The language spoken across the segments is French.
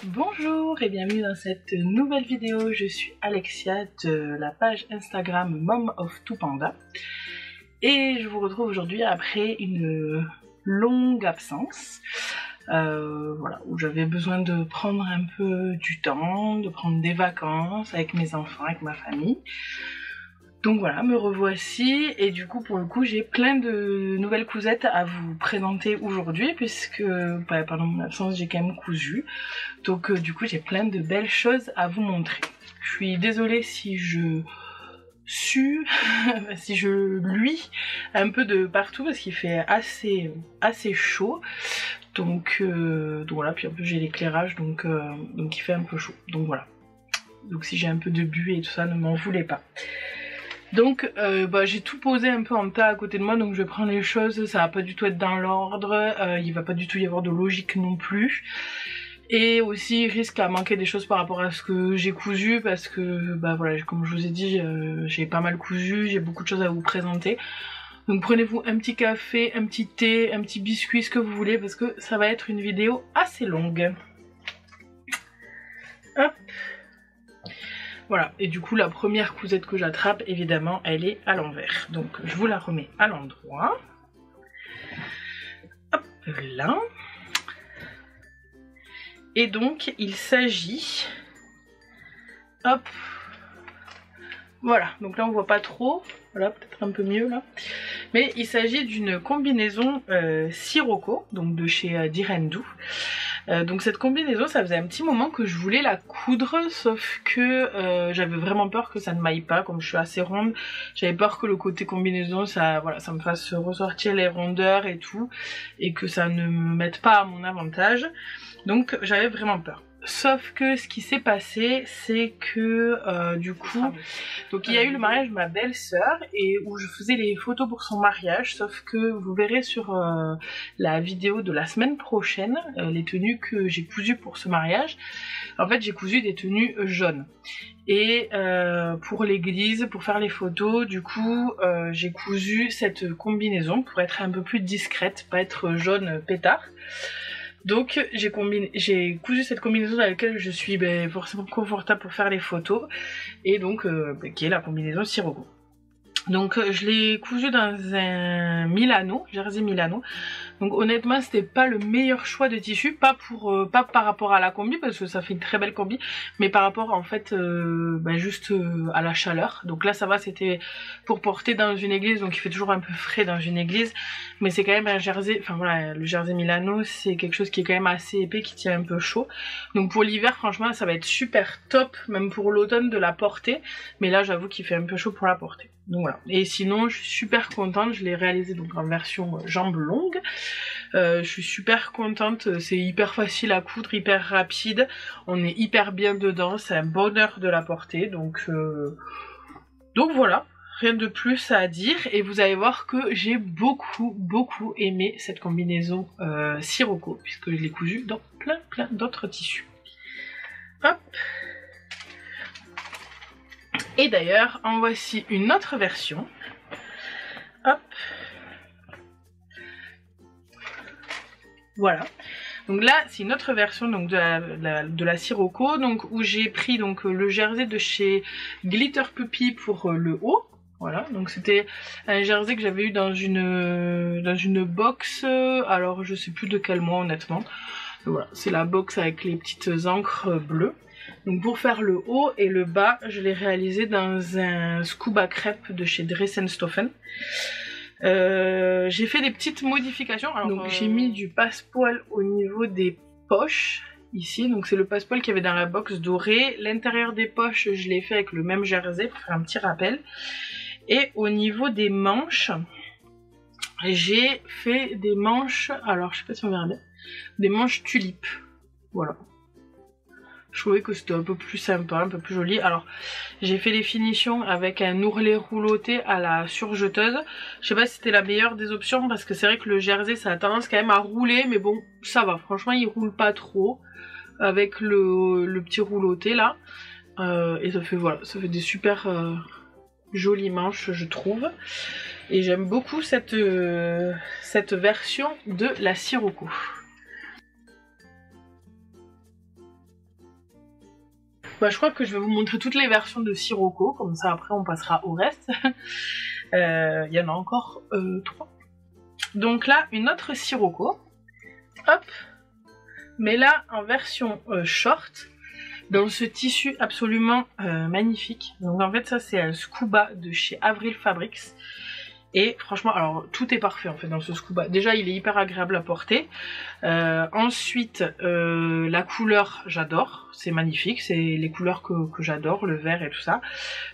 Bonjour et bienvenue dans cette nouvelle vidéo. Je suis Alexia de la page Instagram Mom of Two Panda et je vous retrouve aujourd'hui après une longue absence voilà, où j'avais besoin de prendre un peu du temps, de prendre des vacances avec mes enfants, avec ma famille. Donc voilà, me revoici et du coup pour le coup j'ai plein de nouvelles cousettes à vous présenter aujourd'hui puisque pendant mon absence j'ai quand même cousu. Donc du coup j'ai plein de belles choses à vous montrer. Je suis désolée si je sue, si je luis un peu de partout parce qu'il fait assez chaud. Donc voilà, puis en plus j'ai l'éclairage donc il fait un peu chaud. Donc voilà. Donc si j'ai un peu de buée et tout ça, ne m'en voulez pas. Donc j'ai tout posé un peu en tas à côté de moi, donc je prends les choses, ça va pas du tout être dans l'ordre, il va pas du tout y avoir de logique non plus. Et aussi il risque à manquer des choses par rapport à ce que j'ai cousu parce que voilà, comme je vous ai dit, j'ai pas mal cousu, j'ai beaucoup de choses à vous présenter. Donc prenez-vous un petit café, un petit thé, un petit biscuit, ce que vous voulez, parce que ça va être une vidéo assez longue. Hop. Voilà, et du coup la première cousette que j'attrape, évidemment, elle est à l'envers. Donc je vous la remets à l'endroit. Hop là. Et donc il s'agit... Hop. Voilà, donc là on voit pas trop. Voilà, peut-être un peu mieux là. Mais il s'agit d'une combinaison Sirocco, donc de chez Direndu. Donc cette combinaison, ça faisait un petit moment que je voulais la coudre, sauf que j'avais vraiment peur que ça ne m'aille pas, comme je suis assez ronde. J'avais peur que le côté combinaison, ça me fasse ressortir les rondeurs et tout, et que ça ne me mette pas à mon avantage. Donc j'avais vraiment peur. Sauf que ce qui s'est passé, c'est que du coup, donc il y a eu le mariage de ma belle-sœur et où je faisais les photos pour son mariage, sauf que vous verrez sur la vidéo de la semaine prochaine les tenues que j'ai cousues pour ce mariage. En fait, j'ai cousu des tenues jaunes. Et pour l'église, pour faire les photos, du coup, j'ai cousu cette combinaison pour être un peu plus discrète, pas être jaune pétard. Donc j'ai cousu cette combinaison dans laquelle je suis forcément confortable pour faire les photos et donc qui est la combinaison Sirocco. Donc je l'ai cousu dans un Milano, jersey Milano. Donc honnêtement c'était pas le meilleur choix de tissu, pas par rapport à la combi parce que ça fait une très belle combi, mais par rapport en fait juste à la chaleur. Donc là ça va, c'était pour porter dans une église, donc il fait toujours un peu frais dans une église, mais c'est quand même un jersey, enfin voilà, le jersey Milano c'est quelque chose qui est quand même assez épais, qui tient un peu chaud. Donc pour l'hiver franchement ça va être super top, même pour l'automne de la porter, mais là j'avoue qu'il fait un peu chaud pour la porter. Donc voilà, et sinon je suis super contente, je l'ai réalisé donc en version jambes longues. Je suis super contente, c'est hyper facile à coudre, hyper rapide, on est hyper bien dedans, c'est un bonheur de la porter, donc voilà, rien de plus à dire, et vous allez voir que j'ai beaucoup aimé cette combinaison Sirocco, puisque je l'ai cousue dans plein d'autres tissus. Hop. Et d'ailleurs, en voici une autre version. Hop. Voilà. Donc là, c'est une autre version donc de la Sirocco, donc où j'ai pris donc le jersey de chez Glitter Puppy pour le haut. Voilà, donc c'était un jersey que j'avais eu dans une box, alors je sais plus de quel mois honnêtement. Donc voilà, c'est la box avec les petites encres bleues. Donc pour faire le haut et le bas, je l'ai réalisé dans un scuba crêpe de chez Dress & Stoffen. J'ai fait des petites modifications. Alors, donc j'ai mis du passepoil au niveau des poches ici, donc c'est le passepoil qu'il y avait dans la box dorée. L'intérieur des poches je l'ai fait avec le même jersey pour faire un petit rappel. Et au niveau des manches, j'ai fait des manches, alors je sais pas si on verra bien, des manches tulipes. Voilà. Je trouvais que c'était un peu plus sympa, un peu plus joli. Alors, j'ai fait les finitions avec un ourlet rouloté à la surjeteuse. Je sais pas si c'était la meilleure des options parce que c'est vrai que le jersey, ça a tendance quand même à rouler. Mais bon, ça va. Franchement, il roule pas trop avec le petit rouloté là. Et ça fait, voilà, ça fait des super jolies manches, je trouve. Et j'aime beaucoup cette version de la Sirocco. Bah, je crois que je vais vous montrer toutes les versions de Sirocco, comme ça après on passera au reste. Il y en a encore 3. Donc là, une autre Sirocco. Hop. Mais là, en version short, dans ce tissu absolument magnifique. Donc en fait, ça c'est un scuba de chez Avril Fabrics. Et franchement, alors tout est parfait en fait dans ce scuba. Déjà, il est hyper agréable à porter. Ensuite, la couleur, j'adore. C'est magnifique. C'est les couleurs que j'adore, le vert et tout ça.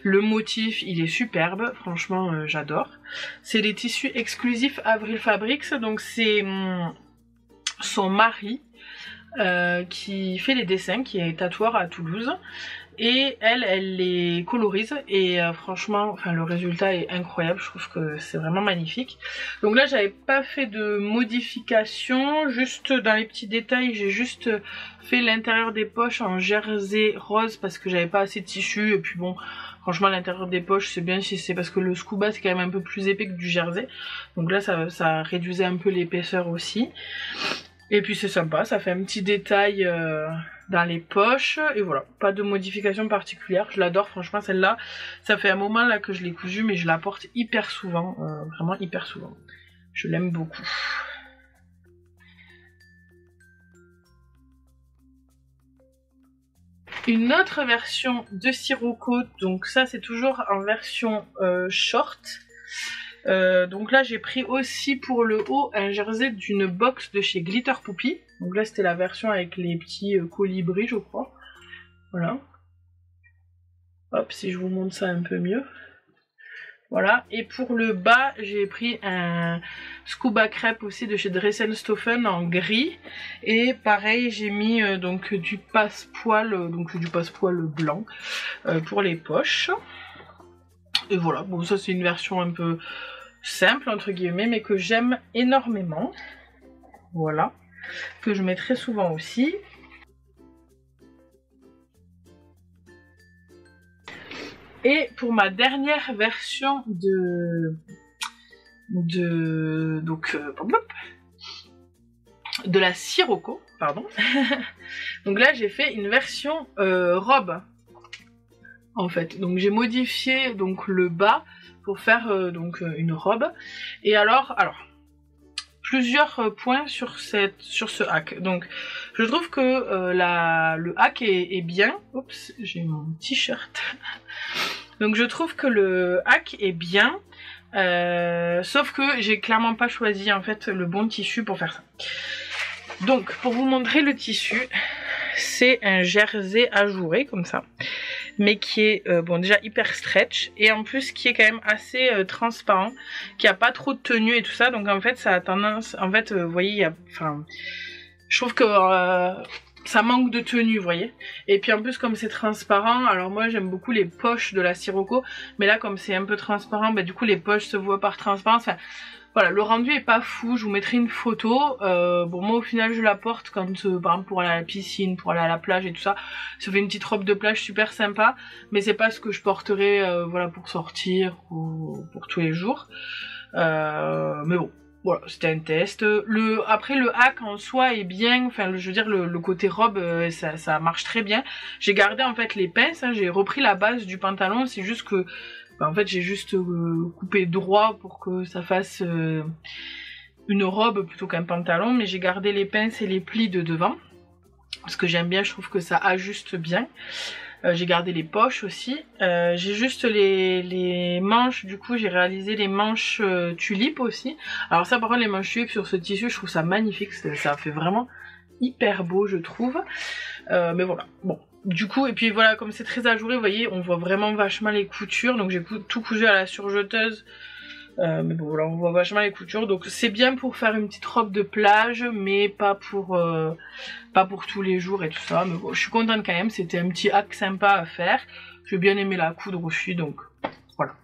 Le motif, il est superbe. Franchement, j'adore. C'est des tissus exclusifs Avril Fabrics. Donc c'est son mari qui fait les dessins, qui est tatoueur à Toulouse. Et elle les colorise et franchement, enfin, le résultat est incroyable, je trouve que c'est vraiment magnifique. Donc là, j'avais pas fait de modification, juste dans les petits détails, j'ai juste fait l'intérieur des poches en jersey rose parce que j'avais pas assez de tissu. Et puis bon, franchement, l'intérieur des poches, c'est bien si c'est parce que le scuba, c'est quand même un peu plus épais que du jersey. Donc là, ça réduisait un peu l'épaisseur aussi. Et puis c'est sympa, ça fait un petit détail dans les poches, et voilà, pas de modification particulière, je l'adore franchement celle-là, ça fait un moment là que je l'ai cousue, mais je la porte hyper souvent, vraiment hyper souvent, je l'aime beaucoup. Une autre version de Sirocco, donc ça c'est toujours en version short. Donc là j'ai pris aussi pour le haut un jersey d'une box de chez Glitter Poppy. Donc là c'était la version avec les petits colibris je crois. Voilà. Hop, si je vous montre ça un peu mieux. Voilà, et pour le bas j'ai pris un scuba crêpe aussi de chez Dressenstoffen en gris. Et pareil j'ai mis donc du passepoil, blanc pour les poches. Et voilà, bon ça c'est une version un peu simple entre guillemets mais que j'aime énormément. Voilà, que je mets très souvent aussi. Et pour ma dernière version de la Sirocco, pardon. Donc là j'ai fait une version robe. En fait, donc j'ai modifié donc le bas pour faire donc une robe. Et alors plusieurs points sur ce hack. Donc je trouve que le hack est bien. Oups, j'ai mon t-shirt. Donc je trouve que le hack est bien. Sauf que j'ai clairement pas choisi en fait le bon tissu pour faire ça. Donc pour vous montrer le tissu, c'est un jersey ajouré comme ça, mais qui est bon déjà hyper stretch et en plus qui est quand même assez transparent, qui a pas trop de tenue et tout ça. Donc en fait ça a tendance, en fait vous voyez, je trouve que ça manque de tenue, vous voyez. Et puis en plus comme c'est transparent, alors moi j'aime beaucoup les poches de la Sirocco, mais là comme c'est un peu transparent, bah du coup les poches se voient par transparence. Enfin, voilà, le rendu est pas fou, je vous mettrai une photo. Bon moi au final je la porte quand par exemple pour aller à la piscine, pour aller à la plage et tout ça. Ça fait une petite robe de plage super sympa, mais c'est pas ce que je porterai voilà, pour sortir ou pour tous les jours. Mais bon. Voilà, c'était un test. Après le hack en soi est bien, enfin je veux dire le côté robe ça marche très bien. J'ai gardé en fait les pinces, hein, j'ai repris la base du pantalon, c'est juste que en fait j'ai juste coupé droit pour que ça fasse une robe plutôt qu'un pantalon, mais j'ai gardé les pinces et les plis de devant parce que j'aime bien, je trouve que ça ajuste bien. J'ai gardé les poches aussi. J'ai juste les manches, du coup j'ai réalisé les manches tulipes aussi. Alors ça par contre les manches tulipes sur ce tissu je trouve ça magnifique, ça fait vraiment hyper beau je trouve. Mais voilà, bon. Du coup, et puis voilà, comme c'est très ajouré, vous voyez, on voit vraiment vachement les coutures. Donc j'ai tout cousu à la surjeteuse. Mais bon, voilà, on voit vachement les coutures. Donc c'est bien pour faire une petite robe de plage, mais pas pour tous les jours et tout ça. Mais bon, je suis contente quand même, c'était un petit hack sympa à faire. J'ai bien aimé la coudre aussi, donc voilà.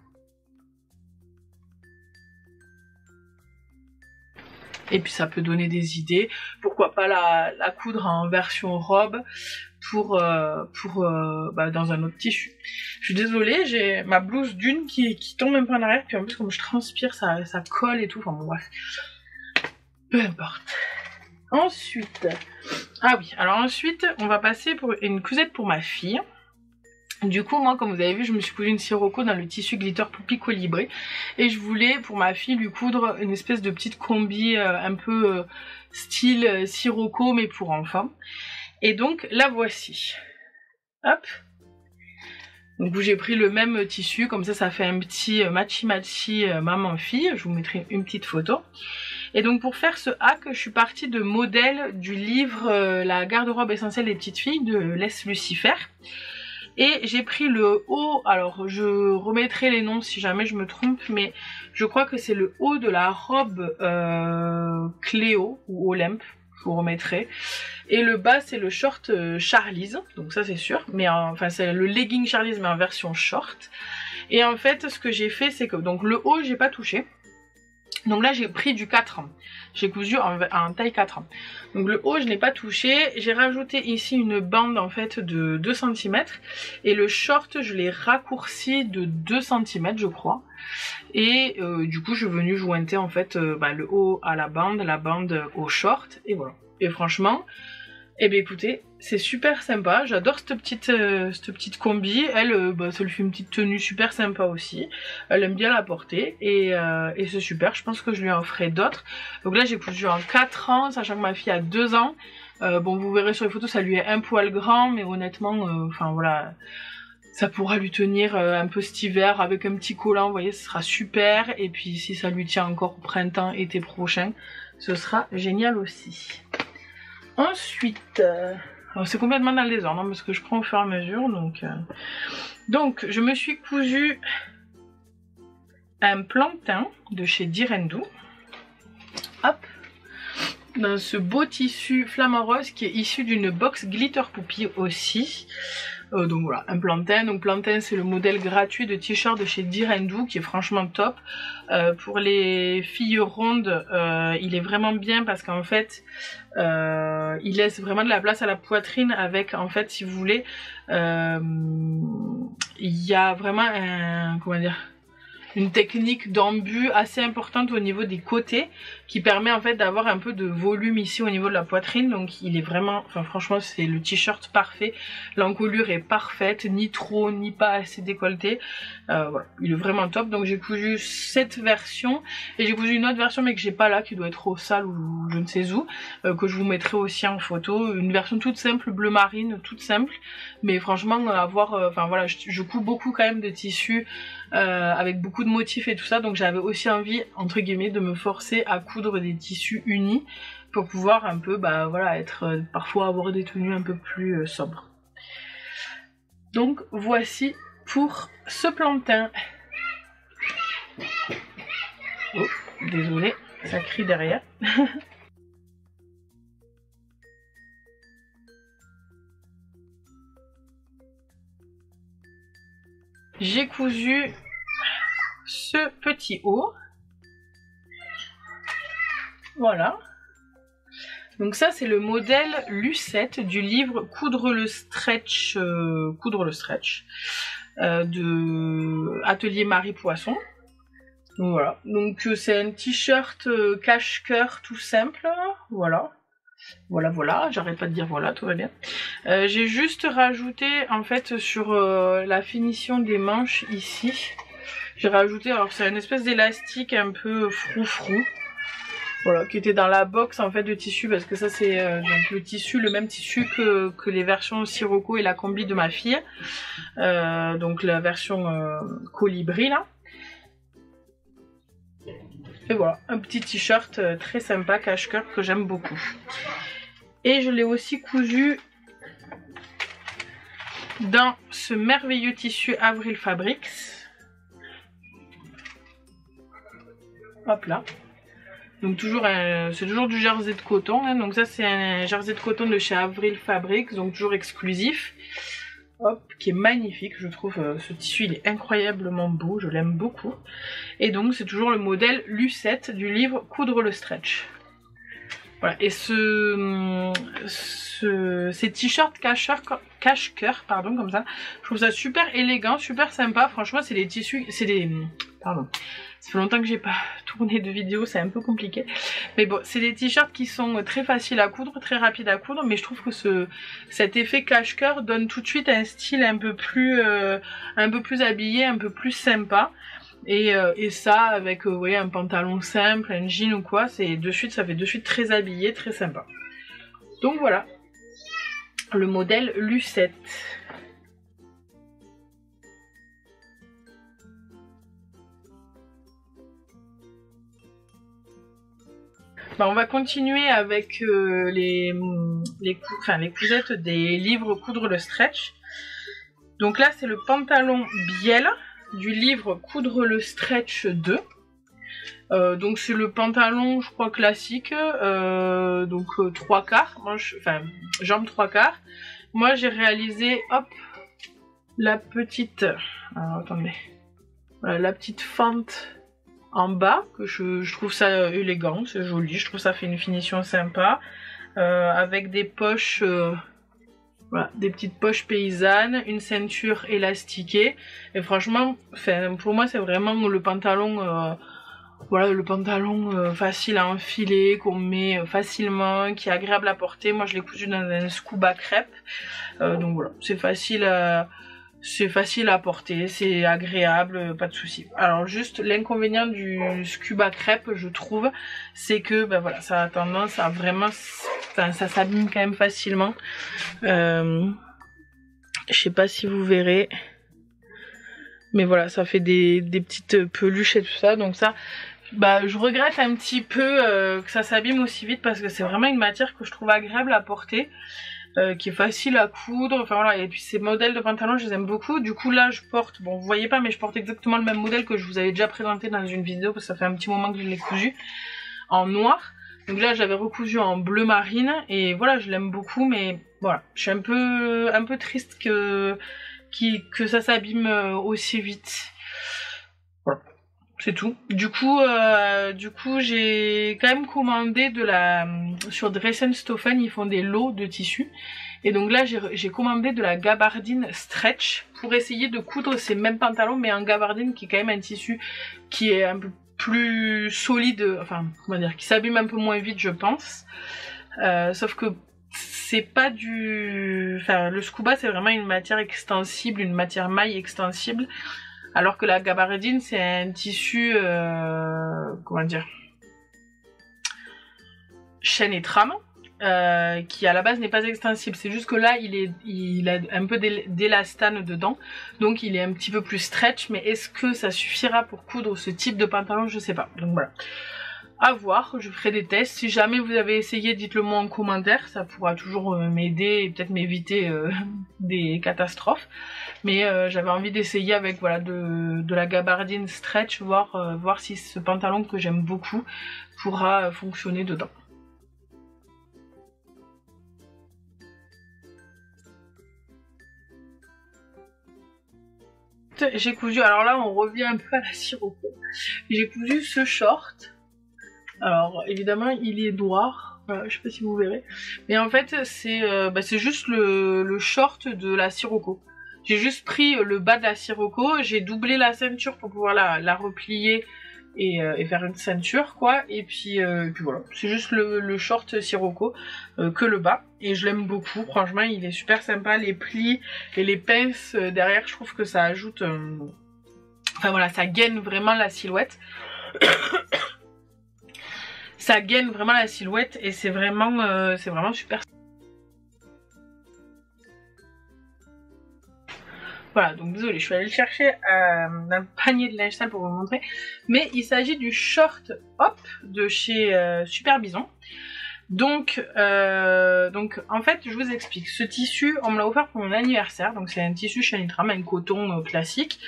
Et puis ça peut donner des idées. Pourquoi pas la coudre en version robe pour dans un autre tissu. Je suis désolée, j'ai ma blouse d'une qui tombe un peu en arrière, puis en plus comme je transpire ça colle et tout, enfin bon bref. Peu importe. Ensuite, ah oui, alors ensuite on va passer pour une cousette pour ma fille. Du coup, moi, comme vous avez vu, je me suis cousu une sirocco dans le tissu glitter Poupie Colibri. Et je voulais, pour ma fille, lui coudre une espèce de petite combi un peu style sirocco, mais pour enfants. Et donc, la voici. Hop. Donc, j'ai pris le même tissu, comme ça fait un petit matchy-matchy maman-fille. Je vous mettrai une petite photo. Et donc, pour faire ce hack, je suis partie de modèle du livre La garde-robe essentielle des petites filles de Les Lucifer. Et j'ai pris le haut, alors je remettrai les noms si jamais je me trompe, mais je crois que c'est le haut de la robe Cléo ou Olympe, je vous remettrai. Et le bas c'est le short Charlize, donc ça c'est sûr, mais enfin c'est le legging Charlize mais en version short. Et en fait ce que j'ai fait c'est que donc le haut j'ai pas touché. Donc là j'ai pris du 4 ans, j'ai cousu en taille 4 ans. Donc le haut je n'ai pas touché, j'ai rajouté ici une bande en fait de 2 cm. Et le short je l'ai raccourci de 2 cm je crois. Et du coup je suis venue jointer en fait le haut à la bande au short et voilà. Et franchement, eh bien écoutez, c'est super sympa, j'adore cette petite combi, elle, ça lui fait une petite tenue super sympa aussi, elle aime bien la porter et c'est super, je pense que je lui en ferai d'autres. Donc là j'ai cousu en 4 ans, sachant que ma fille a 2 ans, bon vous verrez sur les photos ça lui est un poil grand, mais honnêtement, enfin voilà, ça pourra lui tenir un peu cet hiver avec un petit collant, vous voyez, ce sera super, et puis si ça lui tient encore au printemps, été prochain, ce sera génial aussi. Ensuite, c'est complètement dans le désordre parce que je prends au fur et à mesure. Donc je me suis cousu un plantain de chez Direndou. Hop, dans ce beau tissu flamant rose qui est issu d'une box Glitter Poupie aussi. Donc voilà, un plantain. Donc plantain c'est le modèle gratuit de t-shirt de chez Direndou qui est franchement top. Pour les filles rondes, il est vraiment bien parce qu'en fait il laisse vraiment de la place à la poitrine avec en fait si vous voulez il y a vraiment une technique d'embu assez importante au niveau des côtés qui permet en fait d'avoir un peu de volume ici au niveau de la poitrine. Donc il est vraiment, enfin franchement c'est le t-shirt parfait, l'encolure est parfaite, ni trop ni pas assez décolleté, voilà, il est vraiment top. Donc j'ai cousu cette version et j'ai cousu une autre version mais que j'ai pas là, qui doit être au sale ou je ne sais où, que je vous mettrai aussi en photo, une version toute simple, bleu marine, toute simple, mais franchement avoir, enfin voilà, je couds beaucoup quand même de tissus avec beaucoup de motifs et tout ça, donc j'avais aussi envie entre guillemets de me forcer à coudre des tissus unis pour pouvoir un peu voilà, être parfois avoir des tenues un peu plus sobres. Donc voici pour ce plantain. Oh, désolée, ça crie derrière. J'ai cousu ce petit haut. Voilà. Donc ça c'est le modèle Lucette du livre Coudre le stretch de Atelier Marie Poisson. Donc voilà. Donc c'est un t-shirt cache-cœur tout simple. Voilà. Voilà, j'arrête pas de dire voilà, tout va bien. J'ai juste rajouté en fait sur la finition des manches ici, j'ai rajouté, alors c'est une espèce d'élastique un peu froufrou, voilà, qui était dans la box en fait de tissu, parce que ça c'est donc le tissu, le même tissu que les versions Sirocco et la combi de ma fille, donc la version colibri là. Et voilà, un petit t-shirt très sympa, cache-cœur, que j'aime beaucoup. Et je l'ai aussi cousu dans ce merveilleux tissu Avril Fabrics. Hop là. Donc toujours c'est toujours du jersey de coton, hein. Donc ça c'est un jersey de coton de chez Avril Fabrics, donc toujours exclusif. Hop, qui est magnifique, je trouve ce tissu il est incroyablement beau, je l'aime beaucoup. Et donc c'est toujours le modèle Lucette du livre Coudre le stretch. Voilà, et ces t-shirts cache-cœur, pardon, comme ça, je trouve ça super élégant, super sympa. Franchement, c'est des tissus, pardon, ça fait longtemps que j'ai pas tourné de vidéo, c'est un peu compliqué. Mais bon, c'est des t-shirts qui sont très faciles à coudre, très rapides à coudre, mais je trouve que cet effet cache-cœur donne tout de suite un style un peu plus habillé, un peu plus sympa. Et ça, avec vous voyez, un pantalon simple, un jean ou quoi, ça fait de suite très habillé, très sympa. Donc voilà, le modèle Lucette. On va continuer avec les cousettes des livres Coudre le stretch. Donc là, c'est le pantalon Biel du livre Coudre le stretch 2. Donc c'est le pantalon, je crois, classique, donc 3/4, jambe 3/4. Moi j'ai réalisé, hop, la petite, alors attendez, voilà, la petite fente en bas, que je trouve ça élégant, c'est joli, je trouve ça fait une finition sympa, avec des poches... voilà, des petites poches paysannes, une ceinture élastiquée, et franchement, pour moi c'est vraiment le pantalon, voilà, le pantalon facile à enfiler, qu'on met facilement, qui est agréable à porter. Moi je l'ai cousu dans un scuba crêpe, donc voilà, c'est facile à porter, c'est agréable, pas de souci. Alors juste l'inconvénient du scuba crêpe, je trouve, c'est que voilà, ça a tendance à vraiment, ça s'abîme quand même facilement. Je sais pas si vous verrez, mais voilà, ça fait des petites peluches et tout ça, donc ça, je regrette un petit peu que ça s'abîme aussi vite, parce que c'est vraiment une matière que je trouve agréable à porter. Qui est facile à coudre, enfin voilà, et puis ces modèles de pantalons je les aime beaucoup. Du coup là je porte, bon vous voyez pas, mais je porte exactement le même modèle que je vous avais déjà présenté dans une vidéo, parce que ça fait un petit moment que je l'ai cousu en noir. Donc là j'avais recousu en bleu marine, et voilà, je l'aime beaucoup, mais voilà, je suis un peu triste que ça s'abîme aussi vite. Voilà, c'est tout. Du coup j'ai quand même commandé sur Dressenstoffen, ils font des lots de tissus. Et donc là j'ai commandé de la gabardine stretch pour essayer de coudre ces mêmes pantalons, mais en gabardine, qui est quand même un tissu qui est un peu plus solide, enfin comment dire, qui s'abîme un peu moins vite je pense. Sauf que c'est pas du... Enfin le scuba c'est vraiment une matière extensible, une matière maille extensible. Alors que la gabardine, c'est un tissu, comment dire, chaîne et trame, qui à la base n'est pas extensible. C'est juste que là, il a un peu d'élastane dedans, donc il est un petit peu plus stretch. Mais est-ce que ça suffira pour coudre ce type de pantalon? Je sais pas. Donc voilà. À voir, je ferai des tests. Si jamais vous avez essayé, dites-le moi en commentaire, ça pourra toujours m'aider et peut-être m'éviter des catastrophes. Mais j'avais envie d'essayer avec voilà de la gabardine stretch, voir si ce pantalon que j'aime beaucoup pourra fonctionner dedans. J'ai cousu, alors là on revient un peu à la sirocco. J'ai cousu ce short. Alors évidemment il est noir, voilà, je sais pas si vous verrez, mais en fait c'est juste le short de la sirocco. J'ai juste pris le bas de la sirocco, j'ai doublé la ceinture pour pouvoir la replier et faire une ceinture quoi, et puis voilà, c'est juste le short sirocco, que le bas, et je l'aime beaucoup, franchement il est super sympa, les plis et les pinces derrière, je trouve que ça ajoute, enfin voilà, ça gaine vraiment la silhouette. Ça gaine vraiment la silhouette et c'est vraiment super. Voilà, donc désolé, je suis allée le chercher dans le panier de linge sale pour vous montrer. Mais il s'agit du short Hop de chez Super Bison. Donc en fait, je vous explique. Ce tissu, on me l'a offert pour mon anniversaire. Donc c'est un tissu Chanitram, un coton classique.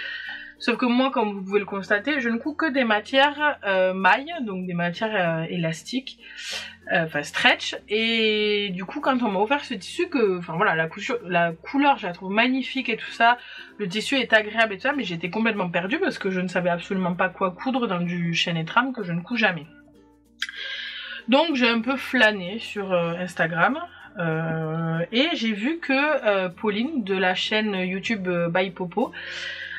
Sauf que moi, comme vous pouvez le constater, je ne couds que des matières mailles, donc des matières élastiques, enfin stretch. Et du coup, quand on m'a offert ce tissu, enfin voilà, la couleur, je la trouve magnifique et tout ça. Le tissu est agréable et tout ça, mais j'étais complètement perdue parce que je ne savais absolument pas quoi coudre dans du chêne et trame que je ne couds jamais. Donc j'ai un peu flâné sur Instagram. Et j'ai vu que Pauline de la chaîne YouTube by Popo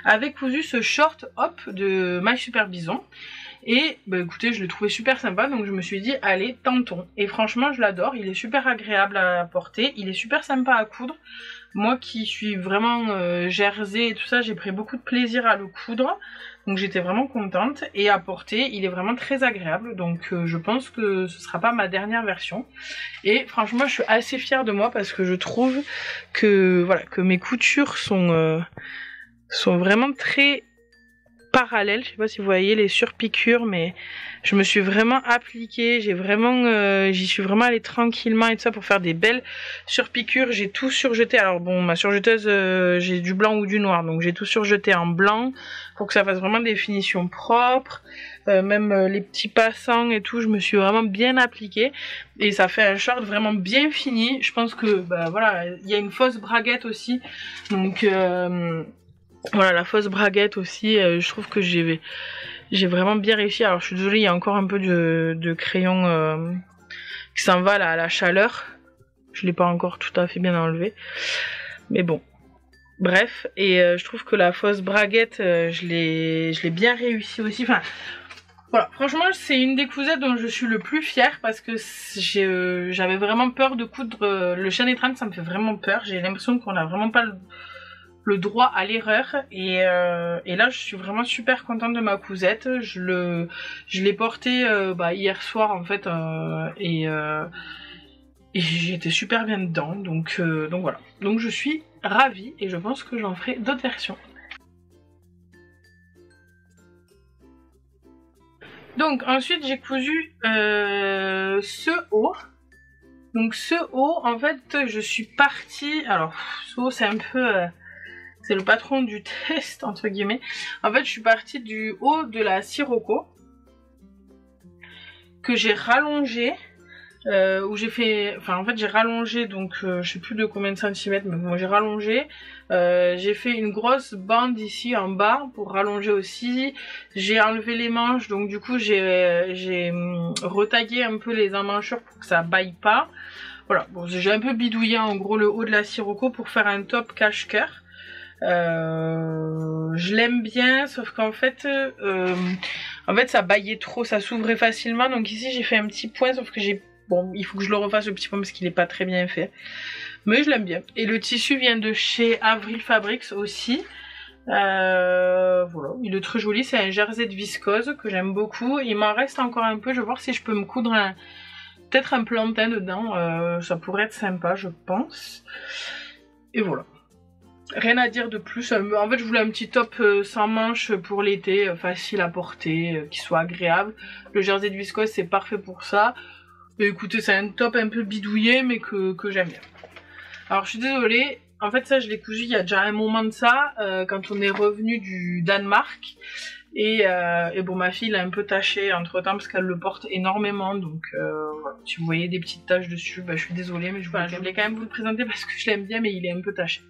avait cousu ce short hop de My Super Bison. Et bah écoutez, je l'ai trouvé super sympa, donc je me suis dit allez, tentons. Et franchement je l'adore, il est super agréable à porter, il est super sympa à coudre. Moi qui suis vraiment jersey et tout ça, j'ai pris beaucoup de plaisir à le coudre. Donc j'étais vraiment contente, et à porter il est vraiment très agréable, donc je pense que ce sera pas ma dernière version. Et franchement je suis assez fière de moi parce que je trouve que voilà, que mes coutures sont vraiment très parallèles. Je sais pas si vous voyez les surpiqûres, mais je me suis vraiment appliquée, j'y suis vraiment allée tranquillement et tout ça pour faire des belles surpiqûres. J'ai tout surjeté, alors bon, ma surjeteuse j'ai du blanc ou du noir, donc j'ai tout surjeté en blanc pour que ça fasse vraiment des finitions propres. Même les petits passants et tout, je me suis vraiment bien appliquée et ça fait un short vraiment bien fini. Je pense que bah voilà, il y a une fausse braguette aussi, donc voilà, la fausse braguette aussi, je trouve que j'ai vraiment bien réussi. Alors je suis désolée, il y a encore un peu de crayon qui s'en va là, à la chaleur. Je l'ai pas encore tout à fait bien enlevé. Mais bon. Bref, et je trouve que la fausse braguette, je l'ai bien réussi aussi. Enfin, voilà, franchement c'est une des cousettes dont je suis le plus fière parce que j'avais vraiment peur de coudre le chêne étreinte, ça me fait vraiment peur. J'ai l'impression qu'on n'a vraiment pas le droit à l'erreur, et là je suis vraiment super contente de ma cousette. Je l'ai portée hier soir en fait, et j'étais super bien dedans, donc voilà. Donc je suis ravie et je pense que j'en ferai d'autres versions. Donc ensuite j'ai cousu ce haut. Donc ce haut, en fait je suis partie, alors ce haut c'est un peu c'est le patron du test entre guillemets. En fait je suis partie du haut de la Sirocco que j'ai rallongé, où j'ai fait, enfin en fait j'ai rallongé, donc je sais plus de combien de centimètres, mais bon j'ai rallongé, j'ai fait une grosse bande ici en bas pour rallonger aussi. J'ai enlevé les manches, donc du coup j'ai retaillé un peu les emmanchures pour que ça baille pas. Voilà, bon j'ai un peu bidouillé en gros le haut de la Sirocco pour faire un top cache-cœur. Je l'aime bien, sauf qu'en fait ça baillait trop, ça s'ouvrait facilement, donc ici j'ai fait un petit point, sauf que bon, il faut que je le refasse le petit point parce qu'il est pas très bien fait, mais je l'aime bien. Et le tissu vient de chez Avril Fabrics aussi. Voilà, il est très joli, c'est un jersey de viscose que j'aime beaucoup. Il m'en reste encore un peu, je vais voir si je peux me coudre peut-être un plantain dedans, ça pourrait être sympa je pense. Et voilà. Rien à dire de plus, en fait je voulais un petit top sans manches pour l'été, facile à porter, qui soit agréable. Le jersey de viscose c'est parfait pour ça. Et écoutez, c'est un top un peu bidouillé mais que j'aime bien. Alors je suis désolée, en fait ça je l'ai cousu il y a déjà un moment de ça, quand on est revenu du Danemark. Et bon, ma fille l'a un peu taché entre temps parce qu'elle le porte énormément, donc voilà. Si vous voyez des petites taches dessus, bah, je suis désolée, mais je voulais quand même vous le présenter parce que je l'aime bien, mais il est un peu taché.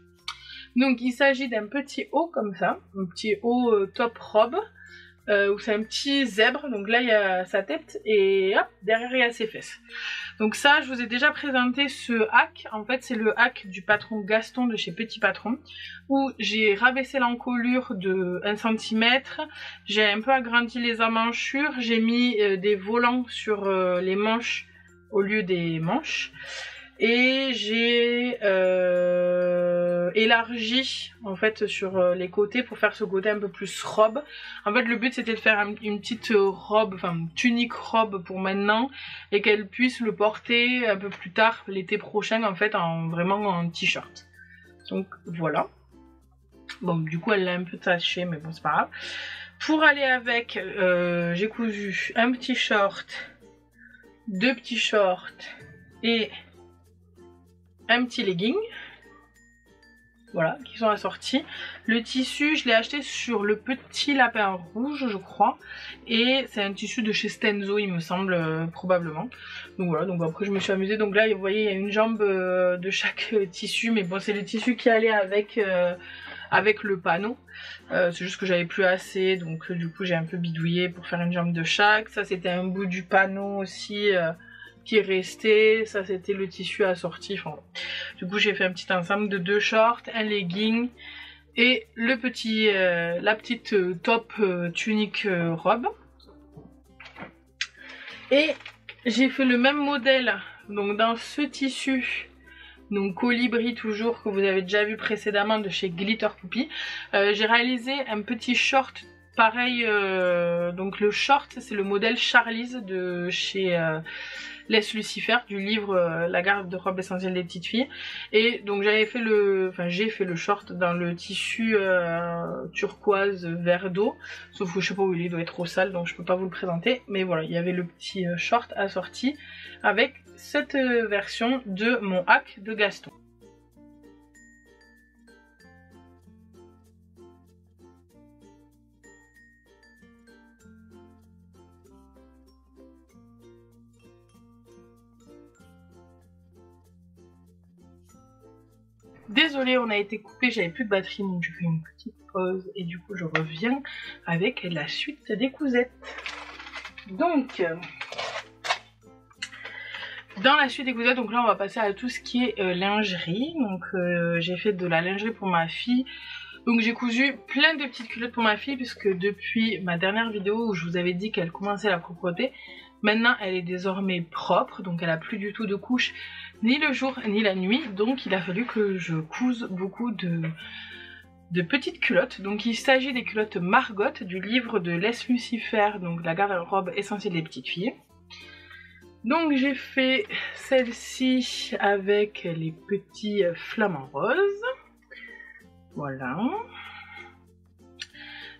Donc il s'agit d'un petit haut comme ça, un petit haut top robe, où c'est un petit zèbre, donc là il y a sa tête et hop, derrière il y a ses fesses. Donc ça, je vous ai déjà présenté ce hack, en fait c'est le hack du patron Gaston de chez Petit Patron, où j'ai rabaissé l'encolure de 1 cm, j'ai un peu agrandi les emmanchures, j'ai mis des volants sur les manches au lieu des manches, et j'ai élargi en fait sur les côtés pour faire ce côté un peu plus robe. En fait le but c'était de faire une petite robe, enfin une tunique robe pour maintenant, et qu'elle puisse le porter un peu plus tard l'été prochain en fait, vraiment en t-shirt. Donc voilà. Bon du coup elle l'a un peu taché, mais bon c'est pas grave. Pour aller avec, j'ai cousu un petit short, 2 petits shorts et un petit legging, voilà, qui sont assortis. Le tissu, je l'ai acheté sur le Petit Lapin Rouge, je crois, et c'est un tissu de chez Stenzo, il me semble, probablement. Donc voilà, donc après je me suis amusée. Donc là, vous voyez, il y a une jambe de chaque tissu, mais bon, c'est le tissu qui allait avec le panneau. C'est juste que j'avais plus assez, donc du coup j'ai un peu bidouillé pour faire une jambe de chaque. Ça c'était un bout du panneau aussi, qui est resté, ça c'était le tissu assorti. Enfin, du coup j'ai fait un petit ensemble de 2 shorts, un legging et le petit, la petite top tunique robe. Et j'ai fait le même modèle donc dans ce tissu, donc colibri toujours, que vous avez déjà vu précédemment de chez Glitter Poppy. J'ai réalisé un petit short pareil, donc le short c'est le modèle Charlize de chez Laisse Lucifer, du livre La garde-robe essentielle des petites filles. Et donc j'ai fait le short dans le tissu turquoise vert d'eau, sauf que je sais pas où il doit être trop sale donc je peux pas vous le présenter. Mais voilà, il y avait le petit short assorti avec cette version de mon hack de Gaston. Désolée, on a été coupé, j'avais plus de batterie donc je fais une petite pause et du coup je reviens avec la suite des cousettes. Donc, dans la suite des cousettes, donc là on va passer à tout ce qui est lingerie. Donc j'ai fait de la lingerie pour ma fille. Donc j'ai cousu plein de petites culottes pour ma fille puisque depuis ma dernière vidéo où je vous avais dit qu'elle commençait la propreté, maintenant elle est désormais propre, donc elle a plus du tout de couches ni le jour ni la nuit, donc il a fallu que je couse beaucoup de petites culottes. Donc il s'agit des culottes Margot du livre de Laisse Lucifer, donc la garde-robe essentielle des petites filles. Donc j'ai fait celle-ci avec les petits flamants roses, voilà.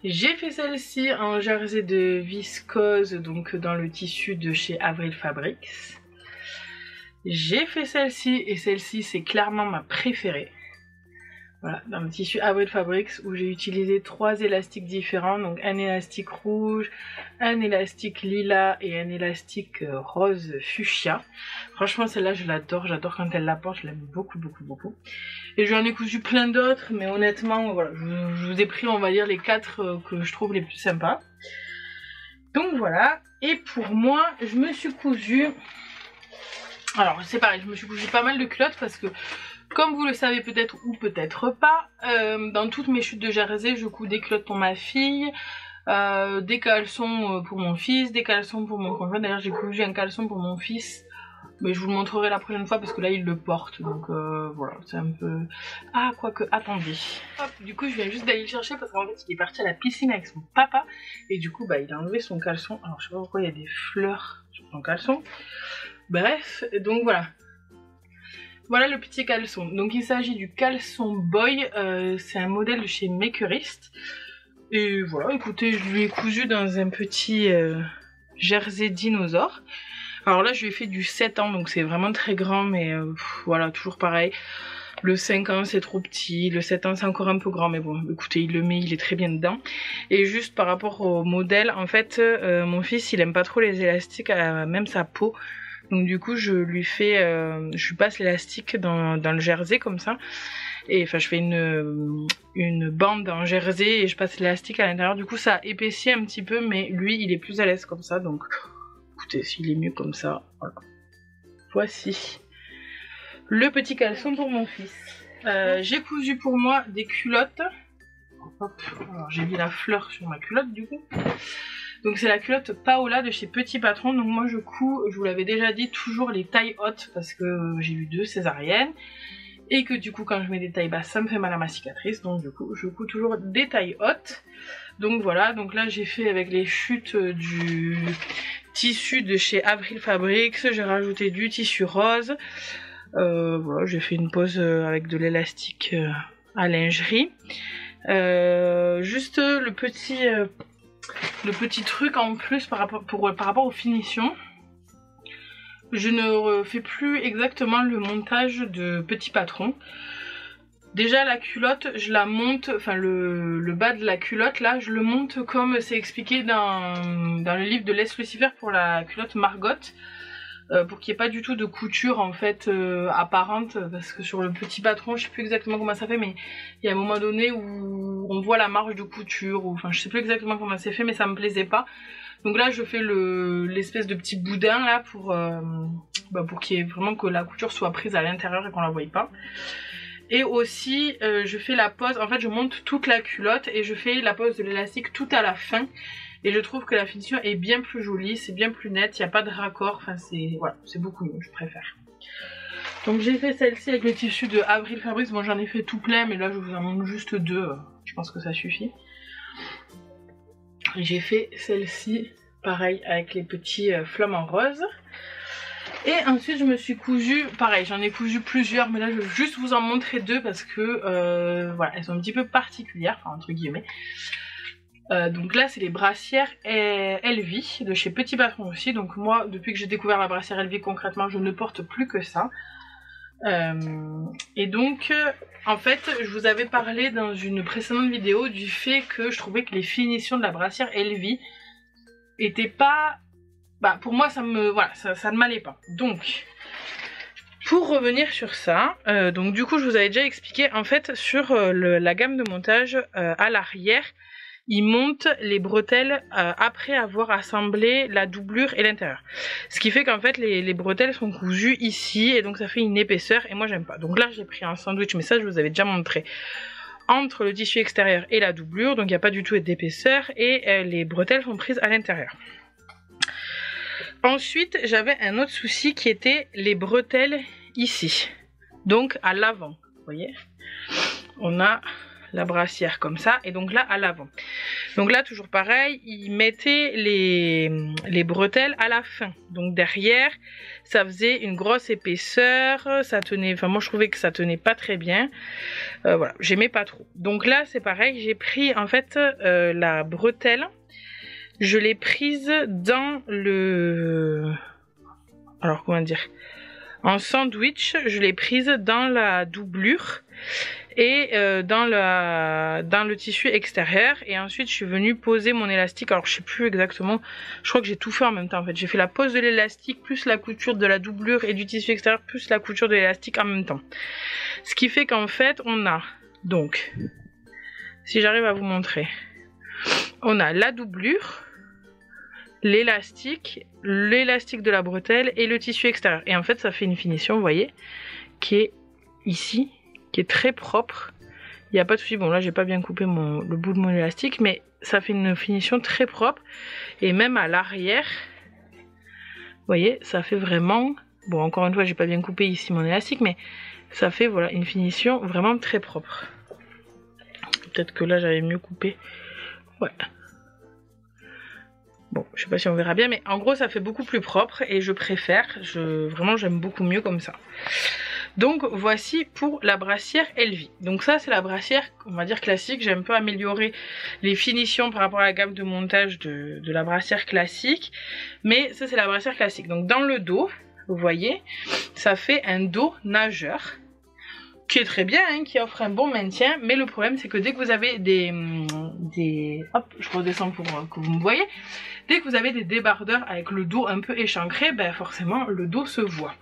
J'ai fait celle-ci en jersey de viscose, donc dans le tissu de chez Avril Fabrics. J'ai fait celle-ci, et celle-ci c'est clairement ma préférée. Voilà, dans le tissu Avril Fabrics où j'ai utilisé 3 élastiques différents, donc un élastique rouge, un élastique lilas et un élastique rose fuchsia. Franchement celle-là je l'adore, j'adore quand elle la porte, je l'aime beaucoup. Et j'en ai cousu plein d'autres, mais honnêtement voilà, je vous ai pris on va dire les 4 que je trouve les plus sympas. Donc voilà, et pour moi je me suis cousu, alors c'est pareil, je me suis cousu pas mal de culottes parce que comme vous le savez peut-être ou peut-être pas, dans toutes mes chutes de jersey, je couds des culottes pour ma fille, des caleçons pour mon fils, des caleçons pour mon conjoint. D'ailleurs j'ai cousu un caleçon pour mon fils, mais je vous le montrerai la prochaine fois parce que là il le porte. Donc voilà, c'est un peu... Ah quoique, attendez. Hop, du coup je viens juste d'aller le chercher parce qu'en fait il est parti à la piscine avec son papa. Et du coup bah il a enlevé son caleçon. Alors je sais pas pourquoi il y a des fleurs sur son caleçon. Bref, donc voilà. Voilà le petit caleçon. Donc il s'agit du caleçon Boy, c'est un modèle de chez Makerist. Et voilà, écoutez, je lui ai cousu dans un petit jersey dinosaure. Alors là je lui ai fait du 7 ans, donc c'est vraiment très grand, mais voilà, toujours pareil. Le 5 ans c'est trop petit, le 7 ans c'est encore un peu grand, mais bon, écoutez, il le met, il est très bien dedans. Et juste par rapport au modèle, en fait, mon fils il aime pas trop les élastiques, même sa peau. Donc du coup je lui passe l'élastique dans le jersey comme ça. Et enfin je fais une bande en jersey et je passe l'élastique à l'intérieur. Du coup ça épaissit un petit peu, mais lui il est plus à l'aise comme ça. Donc écoutez, s'il est mieux comme ça, voilà. Voici le petit caleçon pour mon fils. J'ai cousu pour moi des culottes. Hop, alors j'ai mis la fleur sur ma culotte du coup. Donc c'est la culotte Paola de chez Petit Patron. Donc moi je couds, je vous l'avais déjà dit, toujours les tailles hautes parce que j'ai eu 2 césariennes. Et que du coup quand je mets des tailles basses ça me fait mal à ma cicatrice. Donc du coup je couds toujours des tailles hautes. Donc voilà, donc là j'ai fait avec les chutes du tissu de chez Avril Fabrics. J'ai rajouté du tissu rose. Voilà, j'ai fait une pose avec de l'élastique à lingerie. Juste le petit truc en plus par rapport aux finitions, je ne fais plus exactement le montage de Petit Patron. Déjà la culotte je la monte, enfin le bas de la culotte là je le monte comme c'est expliqué dans le livre de Laisse Lucifer pour la culotte Margot, pour qu'il n'y ait pas du tout de couture en fait apparente, parce que sur le Petit Patron je sais plus exactement comment ça fait, mais il y a un moment donné où on voit la marge de couture, ou enfin je sais plus exactement comment c'est fait, mais ça me plaisait pas. Donc là je fais l'espèce de petit boudin là pour qu'il y ait vraiment que la couture soit prise à l'intérieur et qu'on la voie pas. Et aussi je fais la pose, en fait je monte toute la culotte et je fais la pose de l'élastique tout à la fin. Et je trouve que la finition est bien plus jolie, c'est bien plus net, il n'y a pas de raccord, enfin c'est beaucoup mieux, je préfère. Donc j'ai fait celle-ci avec le tissu de Avril Fabrics, bon j'en ai fait tout plein mais là je vous en montre juste 2, je pense que ça suffit. J'ai fait celle-ci, pareil avec les petits flamants roses. Et ensuite je me suis cousu, pareil j'en ai cousu plusieurs mais là je vais juste vous en montrer 2 parce que voilà, elles sont un petit peu particulières, enfin entre guillemets. Donc là c'est les brassières Elvie de chez Petit Patron aussi. Donc moi depuis que j'ai découvert la brassière Elvie concrètement je ne porte plus que ça. Et donc en fait je vous avais parlé dans une précédente vidéo du fait que je trouvais que les finitions de la brassière Elvie étaient pas... pour moi ça ne m'allait pas. Donc pour revenir sur ça, donc du coup je vous avais déjà expliqué en fait sur la gamme de montage à l'arrière. Il monte les bretelles après avoir assemblé la doublure et l'intérieur. Ce qui fait qu'en fait les bretelles sont cousues ici et donc ça fait une épaisseur et moi j'aime pas. Donc là j'ai pris un sandwich, mais ça je vous avais déjà montré, entre le tissu extérieur et la doublure, donc il n'y a pas du tout d'épaisseur et les bretelles sont prises à l'intérieur. Ensuite j'avais un autre souci qui était les bretelles ici, donc à l'avant, vous voyez, on a la brassière comme ça et donc là à l'avant. Donc là toujours pareil, ils mettaient les bretelles à la fin, donc derrière ça faisait une grosse épaisseur, ça tenait, enfin moi je trouvais que ça tenait pas très bien, voilà, j'aimais pas trop. Donc là c'est pareil, j'ai pris en fait la bretelle, je l'ai prise dans le, alors comment dire, en sandwich, je l'ai prise dans la doublure et dans le tissu extérieur, et ensuite je suis venue poser mon élastique. Alors je sais plus exactement, je crois que j'ai tout fait en même temps en fait. J'ai fait la pose de l'élastique plus la couture de la doublure et du tissu extérieur plus la couture de l'élastique en même temps. Ce qui fait qu'en fait on a, donc si j'arrive à vous montrer, on a la doublure, l'élastique de la bretelle et le tissu extérieur. Et en fait ça fait une finition, vous voyez, qui est ici, qui est très propre. Il n'y a pas de souci. Bon là j'ai pas bien coupé le bout de mon élastique, mais ça fait une finition très propre. Et même à l'arrière, vous voyez, ça fait vraiment... Bon encore une fois j'ai pas bien coupé ici mon élastique, mais ça fait voilà une finition vraiment très propre. Peut-être que là j'avais mieux coupé. Ouais. Bon, je sais pas si on verra bien, mais en gros ça fait beaucoup plus propre et je préfère, vraiment j'aime beaucoup mieux comme ça. Donc voici pour la brassière Elvie. Donc ça c'est la brassière, on va dire classique. J'ai un peu amélioré les finitions par rapport à la gamme de montage de la brassière classique, mais ça c'est la brassière classique. Donc dans le dos, vous voyez, ça fait un dos nageur, qui est très bien, hein, qui offre un bon maintien, mais le problème c'est que dès que vous avez hop, je redescends pour que vous me voyez, dès que vous avez des débardeurs avec le dos un peu échancré, ben forcément le dos se voit.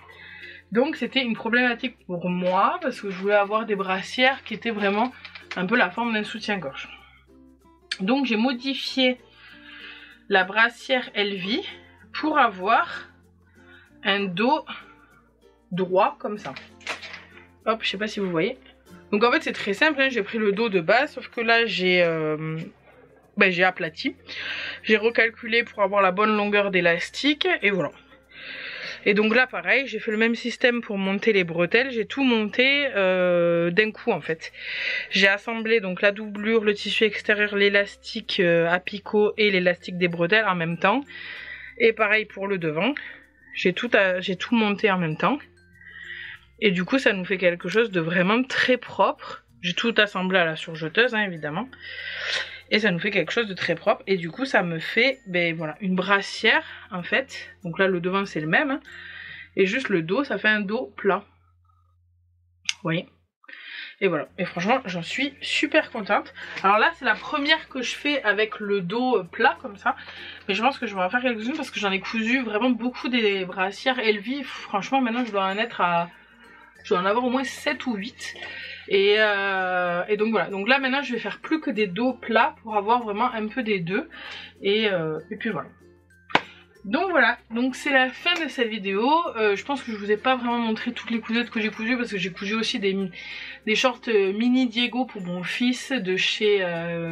Donc c'était une problématique pour moi, parce que je voulais avoir des brassières qui étaient vraiment un peu la forme d'un soutien-gorge. Donc j'ai modifié la brassière Elvie pour avoir un dos droit comme ça. Hop, je sais pas si vous voyez. Donc en fait c'est très simple, hein. J'ai pris le dos de base, sauf que là j'ai aplati. J'ai recalculé pour avoir la bonne longueur d'élastique et voilà. Et donc là pareil, j'ai fait le même système pour monter les bretelles. J'ai tout monté d'un coup en fait. J'ai assemblé donc la doublure, le tissu extérieur, l'élastique à picot et l'élastique des bretelles en même temps. Et pareil pour le devant. J'ai tout monté en même temps. Et du coup ça nous fait quelque chose de vraiment très propre. J'ai tout assemblé à la surjeteuse hein, évidemment. Et ça nous fait quelque chose de très propre. Et du coup ça me fait voilà, une brassière en fait. Donc là le devant c'est le même. Hein. Et juste le dos, ça fait un dos plat. Vous voyez. Et voilà. Et franchement j'en suis super contente. Alors là c'est la première que je fais avec le dos plat comme ça. Mais je pense que je vais en faire quelques-unes parce que j'en ai cousu vraiment beaucoup des brassières Elvie. Franchement maintenant je dois en être à... Je dois en avoir au moins 7 ou 8. Et donc voilà, donc là maintenant je vais faire plus que des dos plats pour avoir vraiment un peu des deux. Et puis voilà. Donc voilà, donc c'est la fin de cette vidéo. Je pense que je vous ai pas vraiment montré toutes les cousettes que j'ai cousues parce que j'ai cousu aussi des shorts mini Diego pour mon fils de chez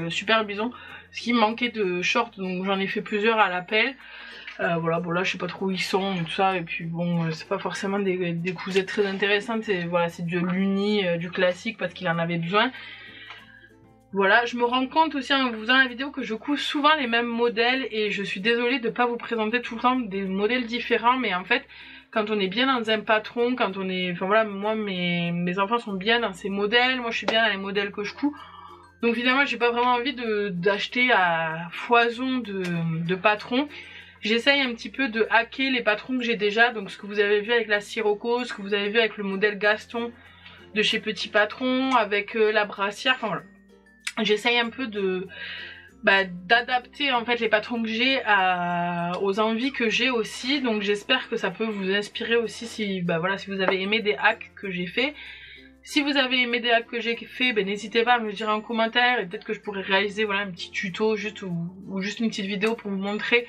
Super Bison. Parce qu'il me manquait de shorts, donc j'en ai fait plusieurs à l'appel. Voilà, bon là je sais pas trop où ils sont et tout ça, et puis bon c'est pas forcément des cousettes très intéressantes, voilà, c'est de l'uni, du classique parce qu'il en avait besoin. Voilà, je me rends compte aussi en vous faisant la vidéo que je couds souvent les mêmes modèles et je suis désolée de ne pas vous présenter tout le temps des modèles différents, mais en fait quand on est bien dans un patron, quand on est, enfin voilà, moi mes enfants sont bien dans ces modèles, moi je suis bien dans les modèles que je couds, donc finalement j'ai pas vraiment envie d'acheter à foison de patrons. J'essaye un petit peu de hacker les patrons que j'ai déjà, donc ce que vous avez vu avec la Sirocco, ce que vous avez vu avec le modèle Gaston de chez Petit Patron, avec la brassière, enfin voilà. J'essaye un peu d'adapter en fait les patrons que j'ai aux envies que j'ai aussi, donc j'espère que ça peut vous inspirer aussi si, voilà, si vous avez aimé des hacks que j'ai fait. Si vous avez aimé des hacks que j'ai fait, n'hésitez pas à me le dire en commentaire et peut-être que je pourrais réaliser voilà, un petit tuto juste ou juste une petite vidéo pour vous montrer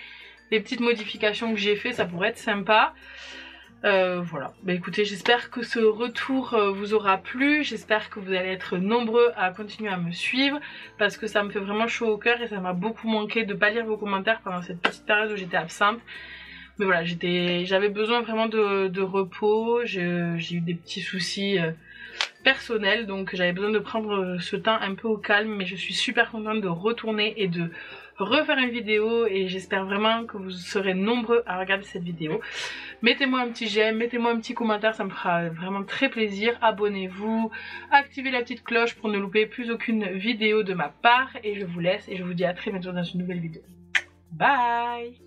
les petites modifications que j'ai fait, ça pourrait être sympa. Voilà, écoutez, j'espère que ce retour vous aura plu, j'espère que vous allez être nombreux à continuer à me suivre parce que ça me fait vraiment chaud au cœur et ça m'a beaucoup manqué de pas lire vos commentaires pendant cette petite période où j'étais absente. Mais voilà, j'avais besoin vraiment de repos, j'ai eu des petits soucis personnels, donc j'avais besoin de prendre ce temps un peu au calme, mais je suis super contente de retourner et de refaire une vidéo et j'espère vraiment que vous serez nombreux à regarder cette vidéo. Mettez-moi un petit j'aime, mettez-moi un petit commentaire, ça me fera vraiment très plaisir. Abonnez-vous, activez la petite cloche pour ne louper plus aucune vidéo de ma part et je vous laisse et je vous dis à très bientôt dans une nouvelle vidéo. Bye!